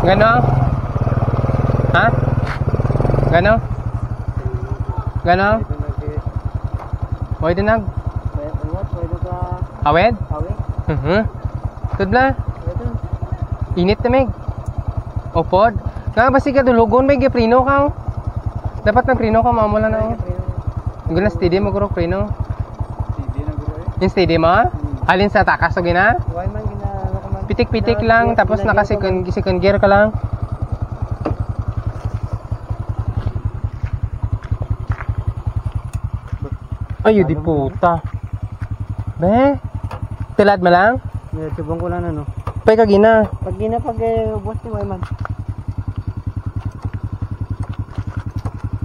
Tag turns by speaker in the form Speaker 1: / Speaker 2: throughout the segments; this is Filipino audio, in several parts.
Speaker 1: Gano? Ha? Gano? Gano? Pwede nag?
Speaker 2: Pwede ka...
Speaker 1: Awed?
Speaker 2: Awed?
Speaker 1: Tudla? Init na meg. Opod? Nga basi ka dulugon may prino ka. Dapat nang prino ka mamula na. Guna steady mo guro prino.
Speaker 2: Steady na guro eh.
Speaker 1: Yung steady mo? Halin sa takas o gina?
Speaker 2: Why man gina...
Speaker 1: Pitik-pitik lang tapos second gear ka lang. Ay, di puta. Be? Tilad mo lang?
Speaker 2: Subong ko lang ano.
Speaker 1: Pay ka gina.
Speaker 2: Pag ubos ni Wayman.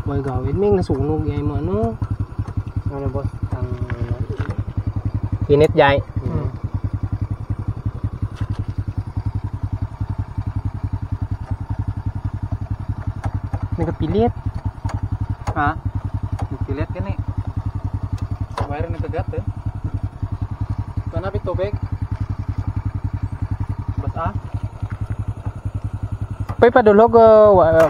Speaker 1: May gawin may nasunog yay mo ano.
Speaker 2: Ano boss? Ang
Speaker 1: Init jay. Nagapilit.
Speaker 2: ha? Pilit ka ni. Mayroon na kagat eh. Panapit tubig. Basta?
Speaker 1: Pay padulog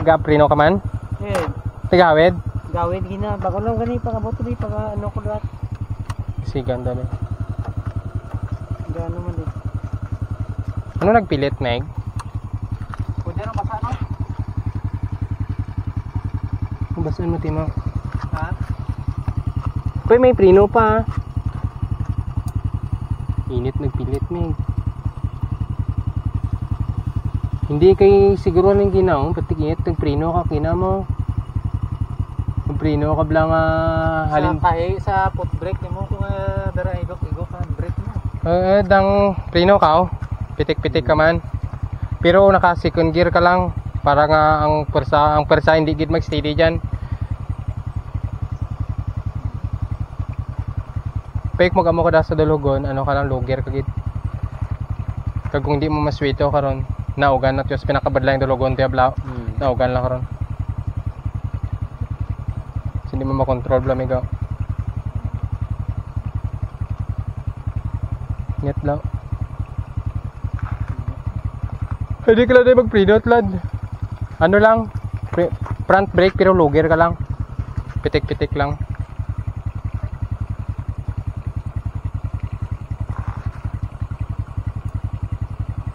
Speaker 1: gaprino ka man?
Speaker 2: Eh,
Speaker 1: Tigawid?
Speaker 2: gawid gina. Bago lang gani pagabot ni pag ano ko dat.
Speaker 1: Sigan dali.
Speaker 2: Gano man eh.
Speaker 1: Ano nagpilit, Meg?
Speaker 2: Pwede na basa no?
Speaker 1: Basan mo timo.
Speaker 2: Ha?
Speaker 1: Pay may prino pa. Init nagpilit, Meg. Hindi kay siguro nang ginaw, pati init nagprino ka kina mo. Prino ka blang halin
Speaker 2: Sa tae sa foot brake ni mo kung dara igok ang brake mo.
Speaker 1: dang prino ka oh. Pitik-pitik ka man. Pero naka second gear ka lang para nga ang persa hindi gid mag-steady diyan. Pek mo ka da sa dulugon, ano ka lang low gear ka gid. Kag kung hindi mo maswito karon, naugan na tiyos pinakabadla yung dulugon tiya bla. Naugan lang karon. Hindi mo makontrol blamigaw. Net lang. Hindi ka lang tayo mag-pre-note lad. Ano lang, front brake pero low gear ka lang. Pitik-pitik lang.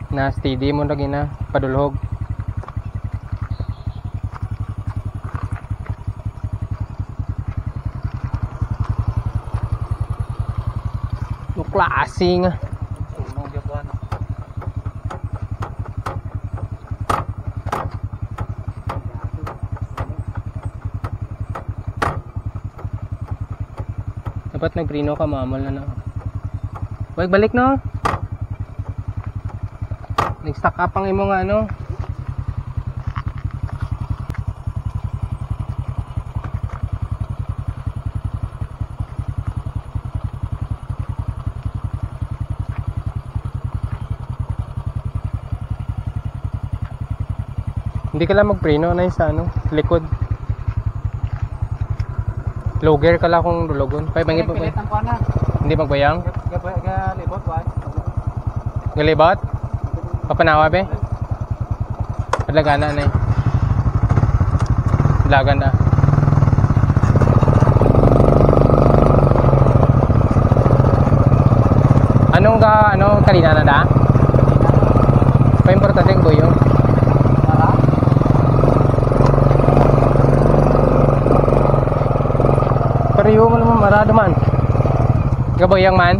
Speaker 1: Na steady mo lagi na padulhog. Klase nga. Dapat nagprino ka mamol na. Huwag balik no. Nag-stack up ang imo nga ano. Hindi ka lang magpreno na sa ano, likod. Low gear ka lang kung dulugon. Pay bangi pa ba? Hindi magbayang?
Speaker 2: Galibot ba?
Speaker 1: Galibot? Papanawa be? Padlagana na eh. Lagan na. Anong kanina na da? Pa-importante ang buyo. Pariyo mo naman marado man. Gaboyang man.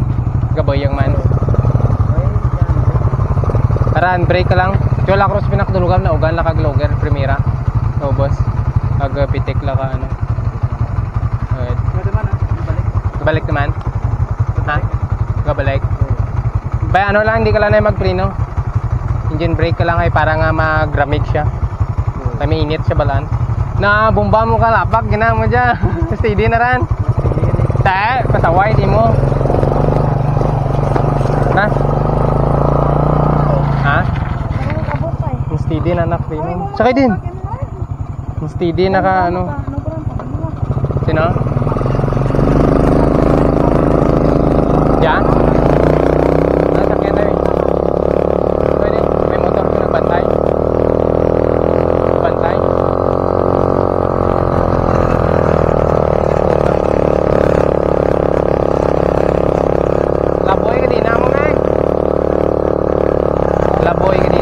Speaker 1: Aran break ka lang. Wala cross pinakdulugan na ugan la kag logger primera. No boss. Kag pitik la ka ano.
Speaker 2: Pwede man balik.
Speaker 1: Balik naman. Ha? Gabalik. Bay ano lang hindi ka lang na magpreno. Engine brake ka lang ay para nga mag-ramig siya. Kami init siya balan. Na bomba mo ka lapak gina mo dyan. Steady na ran. Ta, pasaway di mo. Ha? Ha? Steady na nak din. Sakay din. Steady na ka ano. Sino? Yan? Nasakyan na rin. Pwede, may motor ko nagbantay. buhay ka dito.